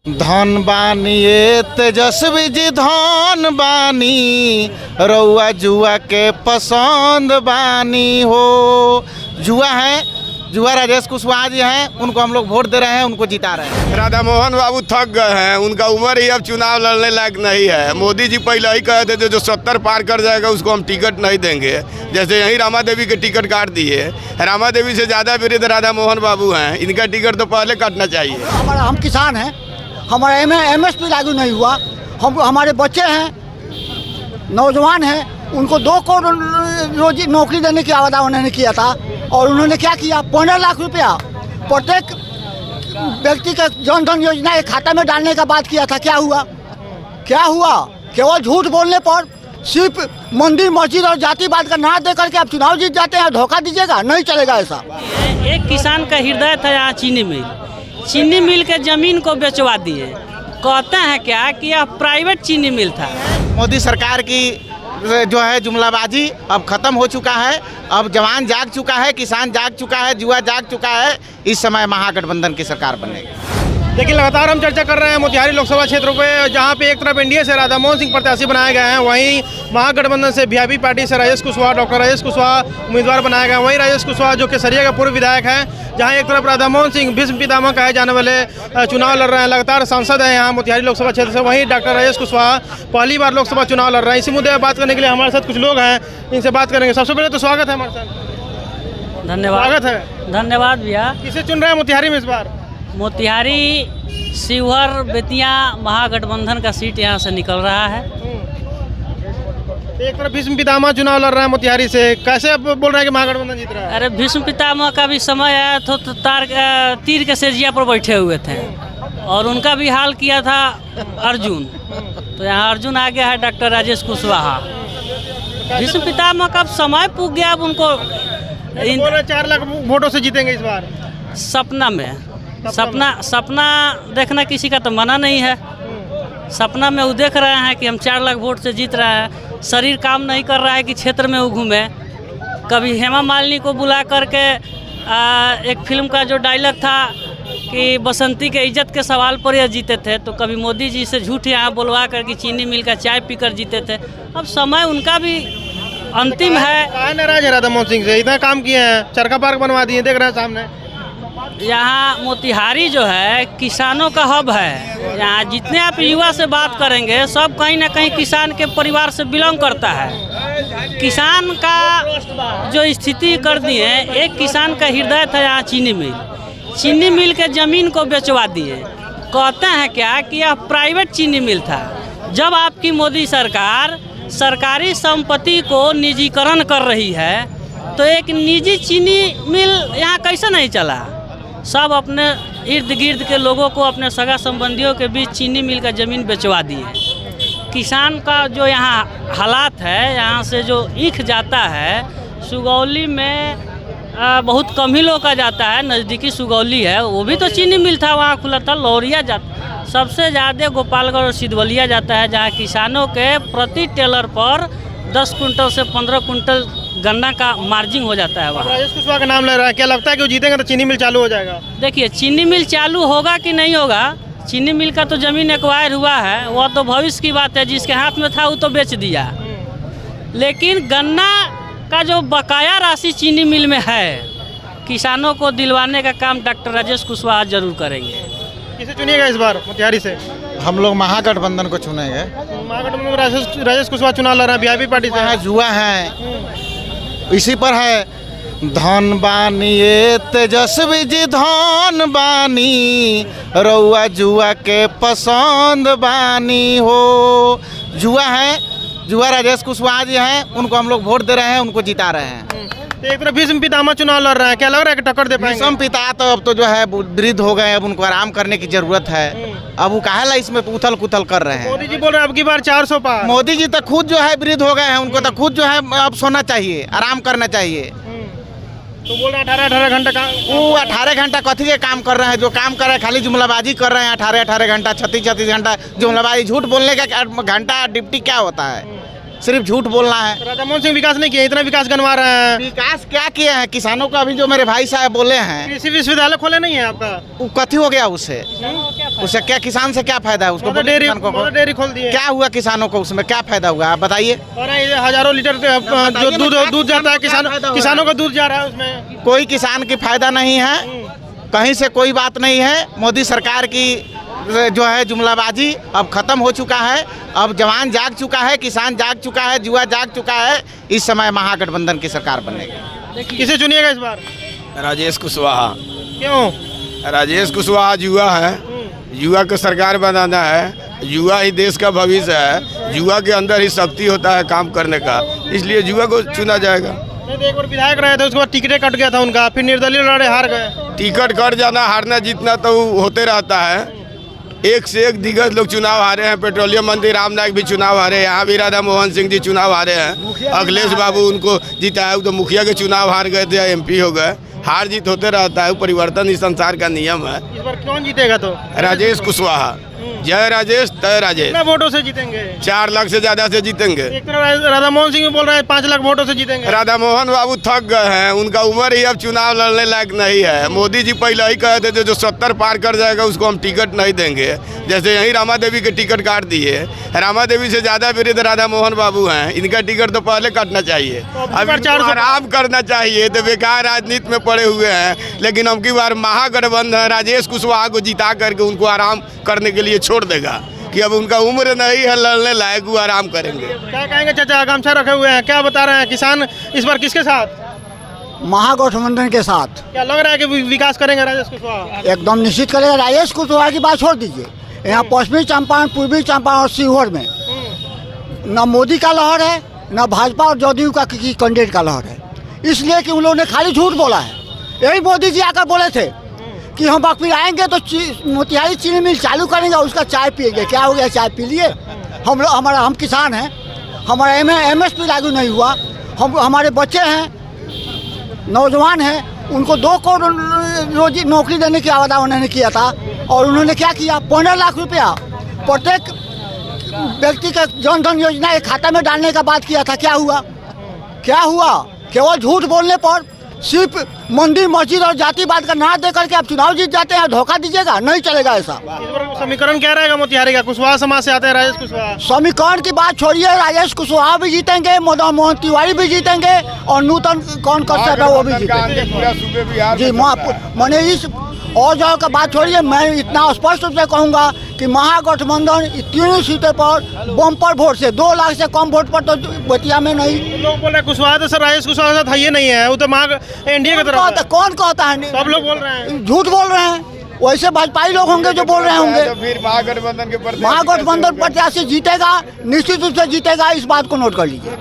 धन बानी ये तेजस्वी जी धन बानी रउआ जुआ के पसंद बानी हो। जुआ है, जुआ राजेश कुशवाहा जी हैं, उनको हम लोग वोट दे रहे हैं, उनको जिता रहे हैं। राधा मोहन बाबू थक गए हैं, उनका उम्र ही अब चुनाव लड़ने लायक नहीं है। मोदी जी पहले ही कहे थे जो 70 पार कर जाएगा उसको हम टिकट नहीं देंगे। जैसे यहीं रामा देवी के टिकट काट दिए, रामा देवी से ज़्यादा विरुद्ध राधा मोहन बाबू हैं, इनका टिकट तो पहले काटना चाहिए। हम किसान हैं, हमारा MSP लागू नहीं हुआ। हमारे बच्चे हैं, नौजवान हैं, उनको 2 करोड़ रोजी नौकरी देने की वादा उन्होंने किया था और उन्होंने क्या किया, 15 लाख रुपया प्रत्येक व्यक्ति के जन धन योजना के खाता में डालने का बात किया था। क्या हुआ? केवल झूठ बोलने पर सिर्फ मंदिर मस्जिद और जातिवाद का नारा दे करके आप चुनाव जीत जाते हैं। धोखा दीजिएगा, नहीं चलेगा ऐसा। एक किसान का हृदय था यहाँ चीनी मिल के जमीन को बेचवा दिए। कहते हैं क्या कि यह प्राइवेट चीनी मिल था। मोदी सरकार की जो है जुमलाबाजी अब खत्म हो चुका है। अब जवान जाग चुका है, किसान जाग चुका है, जुआ जाग चुका है। इस समय महागठबंधन की सरकार बनेगी। देखिए, लगातार हम चर्चा कर रहे हैं मोतिहारी लोकसभा क्षेत्रों पे, जहां पे एक तरफ एनडीए से राधा मोहन सिंह प्रत्याशी बनाए गए हैं, वहीं महागठबंधन से वीआईपी पार्टी से राजेश कुशवाहा, डॉक्टर राजेश कुशवाहा उम्मीदवार बनाए गए हैं। वहीं राजेश कुशवाहा जो केसरिया के पूर्व विधायक हैं, जहां एक तरफ राधा मोहन सिंह भीष्म पितामह कहे जाने वाले चुनाव लड़ रहे हैं, लगातार सांसद हैं यहाँ मोतिहारी लोकसभा क्षेत्र से। वहीं डॉक्टर राजेश कुशवाहा पहली बार लोकसभा चुनाव लड़ रहे हैं। इसी मुद्दे पर बात करने के लिए हमारे साथ कुछ लोग हैं, इनसे बात करेंगे। सबसे पहले तो स्वागत है हमारे साथ। धन्यवाद। स्वागत है। धन्यवाद भैया। किसे चुन रहे हैं मोतिहारी में इस बार? मोतिहारी शिवहर बेतिया महागठबंधन का सीट यहाँ से निकल रहा है। एक तरफ भीष्म पितामह चुनाव लड़ रहा है मोतिहारी से, कैसे आप बोल रहे हैं कि महागठबंधन जीत रहा है? अरे भीष्म पितामह का भी समय आया तो तीर के सेजिया पर बैठे हुए थे और उनका भी हाल किया था अर्जुन। तो यहाँ अर्जुन आ गया है डॉक्टर राजेश कुशवाहा। भीष्म पितामह का समय पूग गया, अब उनको 4 लाख वोटों से जीतेंगे इस बार। सपना देखना किसी का तो मना नहीं है। सपना में वो देख रहे हैं कि हम 4 लाख वोट से जीत रहे हैं। शरीर काम नहीं कर रहा है कि क्षेत्र में वो घूमे। कभी हेमा मालिनी को बुला करके एक फिल्म का जो डायलॉग था कि बसंती के इज्जत के सवाल पर यह जीते थे, तो कभी मोदी जी से झूठ यहाँ बोलवा कर कि चीनी मिल का चाय पीकर जीते थे। अब समय उनका भी अंतिम है। कहाँ नाराज है राधा मोहन सिंह से? इतना काम किए हैं, चरखा पार्क बनवा दिए, देख रहे हैं सामने। यहाँ मोतिहारी जो है किसानों का हब है। यहाँ जितने आप युवा से बात करेंगे सब कहीं ना कहीं किसान के परिवार से बिलोंग करता है। किसान का जो स्थिति कर दिए, एक किसान का हृदय था यहाँ चीनी मिल के ज़मीन को बेचवा दिए। कहते हैं क्या कि यह प्राइवेट चीनी मिल था। जब आपकी मोदी सरकार सरकारी संपत्ति को निजीकरण कर रही है तो एक निजी चीनी मिल यहाँ कैसे नहीं चला। सब अपने इर्द गिर्द के लोगों को, अपने सगा संबंधियों के बीच चीनी मिल का ज़मीन बेचवा दिए। किसान का जो यहाँ हालात है, यहाँ से जो ईख जाता है सुगौली में बहुत कम ही लोग का जाता है। नज़दीकी सुगौली है, वो भी तो चीनी मिल था, वहाँ खुला था। लौरिया जाता सबसे ज़्यादा गोपालगढ़ और सिद्धवलिया जाता है, जहाँ किसानों के प्रति टेलर पर 10 कुंटल से 15 कुंटल गन्ना का मार्जिन हो जाता है। वहाँ राजेश कुशवाहा का नाम ले रहा है, क्या लगता है कि वो जीतेंगे तो चीनी मिल चालू हो जाएगा? देखिए, चीनी मिल चालू होगा कि नहीं होगा, चीनी मिल का तो ज़मीन एक्वायर हुआ है, वह तो भविष्य की बात है। जिसके हाथ में था वो तो बेच दिया। लेकिन गन्ना का जो बकाया राशि चीनी मिल में है, किसानों को दिलवाने का काम डॉक्टर राजेश कुशवाहा जरूर करेंगे। किसे चुनिएगा इस बार मोतिहारी से? हम लोग महागठबंधन को चुनेंगे। महागठबंधन में राजेश कुशवाहा चुनाव लड़ रहे हैं वीआईपी पार्टी से। जुआ है, इसी पर है। धन बानी ये तेजस्वी जी धन बानी रउआ जुआ के पसंद बानी हो। जुआ है, जुआ राजेश कुशवाहा जी हैं, उनको हम लोग वोट दे रहे हैं, उनको जिता रहे हैं। एक तरफ भीष्म पितामह चुनाव लड़ रहे हैं, क्या लग रहा है कि टक्कर दे पाएंगे? भीष्म पिता तो अब तो जो है वृद्ध हो गए, अब उनको आराम करने की जरूरत है। अब वो काहेला इसमें उथल कुथल कर रहे हैं। मोदी जी बोल रहे हैं अब की बार 400 पार। मोदी जी तो खुद जो है वृद्ध हो गए हैं, उनको तो खुद जो है अब सोना चाहिए, आराम करना चाहिए। तो बोल रहे हैं 18 घंटा काम। वो 18 घंटा कथी के काम कर रहे हैं? जो काम कर रहे हैं खाली जुमलाबाजी कर रहे हैं। 18 घंटा 36 घंटा जुमलाबाजी, झूठ बोलने का घंटा डिप्टी क्या होता है? सिर्फ झूठ बोलना है। राधा मोहन सिंह विकास नहीं किया, इतना विकास गनवा रहे हैं। विकास क्या किया है किसानों का? अभी जो मेरे भाई साहब बोले हैं, कृषि विश्वविद्यालय खोले नहीं है आपका? वो कथी हो गया उससे? उससे क्या किसान से क्या फायदा है उसको? मतलब बोलिए किसान को डेयरी खोल दिए। क्या हुआ किसानों को, उसमें क्या फायदा हुआ आप बताइए। और ये हजारों लीटर जो दूध जाता है किसानों का दूध जा रहा है उसमें। कोई किसान की फायदा नहीं है, कहीं से कोई बात नहीं है। मोदी सरकार की जो है जुमलाबाजी अब खत्म हो चुका है। अब जवान जाग चुका है, किसान जाग चुका है, युवा जाग चुका है। इस समय महागठबंधन की सरकार बनेगी। किसे चुनिएगा इस बार? राजेश कुशवाहा। क्यों? राजेश कुशवाहा युवा है, युवा को सरकार बनाना है। युवा ही देश का भविष्य है, युवा के अंदर ही शक्ति होता है काम करने का, इसलिए युवा को चुना जाएगा। नहीं तो एक बार विधायक रहे थे, उसके बाद टिकटें कट गया था उनका, फिर निर्दलीय लड़े हार गए। टिकट कट जाना, हारना जीतना तो होते रहता है। एक से एक दिग्गज लोग चुनाव हारे हैं। पेट्रोलियम मंत्री राम नायक भी चुनाव हारे हैं, यहाँ भी राधा मोहन सिंह जी चुनाव हारे हैं। अखिलेश बाबू उनको जिताया, तो मुखिया के चुनाव हार गए थे, MP हो गए। हार जीत होते रहता है, परिवर्तन ही संसार का नियम है। इस बार कौन जीतेगा तो? राजेश कुशवाहा। जय राजेश तय राजेश। कितना वोटों से जीतेंगे? 4 लाख से ज्यादा से जीतेंगे। एक तरफ राधा मोहन सिंह भी बोल रहे हैं 5 लाख वोटों से जीतेंगे। राधा मोहन बाबू थक गए हैं, उनका उम्र ही अब चुनाव लड़ने लायक नहीं है। मोदी जी पहले ही कहे थे जो 70 पार कर जाएगा उसको हम टिकट नहीं देंगे। जैसे यही रामा देवी के टिकट काट दिए। रामा देवी से ज्यादा विरुद्ध राधा मोहन बाबू हैं, इनका टिकट तो पहले काटना चाहिए। अब इनको आराम करना चाहिए, तो बेकार राजनीति में पड़े हुए हैं। लेकिन अब की बार महागठबंधन राजेश कुशवाहा को जिता करके उनको आराम करने के लिए छोड़ देगा कि अब उनका उम्र नहीं है लड़ने लायक, वो आराम करेंगे। क्या कहेंगे चाचा? गमछा रखे हुए हैं, क्या बता रहे हैं? किसान इस बार किसके साथ? महागठबंधन के साथ। क्या लग रहा है कि विकास करेंगे राजेश कुशवाहा? एकदम निश्चित करेगा। राजेश कुशवाहा की बात छोड़ दीजिए, यहाँ पश्चिमी चंपारण, पूर्वी चंपारण और सीहोर में न मोदी का लहर है, न भाजपा और जदयू का किसी कैंडिडेट का लहर है। इसलिए कि उन लोगों ने खाली झूठ बोला है। यही मोदी जी आकर बोले थे कि हम फिर आएंगे तो मोतिहारी चीनी मिल चालू करेंगे, उसका चाय पिएंगे। क्या हो गया? चाय पी लिए। हम किसान हैं, हमारा MSP लागू नहीं हुआ। हमारे बच्चे हैं, नौजवान हैं, उनको 2 करोड़ रोजी नौकरी देने की वादा उन्होंने किया था। और उन्होंने क्या किया? 15 लाख रुपया प्रत्येक व्यक्ति के जनधन योजना के खाता में डालने का बात किया था। क्या हुआ? क्या हुआ? केवल झूठ बोलने पर, सिर्फ मंदिर मस्जिद और जातिवाद का नारा दे करके आप चुनाव जीत जाते हैं। धोखा दीजिएगा, नहीं चलेगा ऐसा। समीकरण क्या रहेगा मोतिहारी का? कुशवाहा समाज से आते हैं राजेश कुशवाहा। समीकरण की बात छोड़िए, राजेश कुशवाहा भी जीतेंगे, मदन मोहन तिवारी भी जीतेंगे और नूतन कौन कर सकता है वो भी जीतेंगे। जी, मैंने इस और जगह का बात छोड़िए, मैं इतना स्पष्ट रूप से कहूँगा कि महागठबंधन तीनों सीटों पर बम्पर वोट से, 2 लाख से कम वोट पर तो बतिया में नहीं। लोग बोल रहे हैं कुशवाहा तो सर राजेश कुशवाहा के साथ है नहीं है, वो तो NDA की तरफ है। कौन कहता है? सब लोग बोल रहे हैं, झूठ बोल रहे हैं। वैसे भाजपाई लोग होंगे जो बोल रहे होंगे। फिर महागठबंधन प्रत्याशी जीतेगा, निश्चित रूप से जीतेगा, इस बात को नोट कर लीजिए।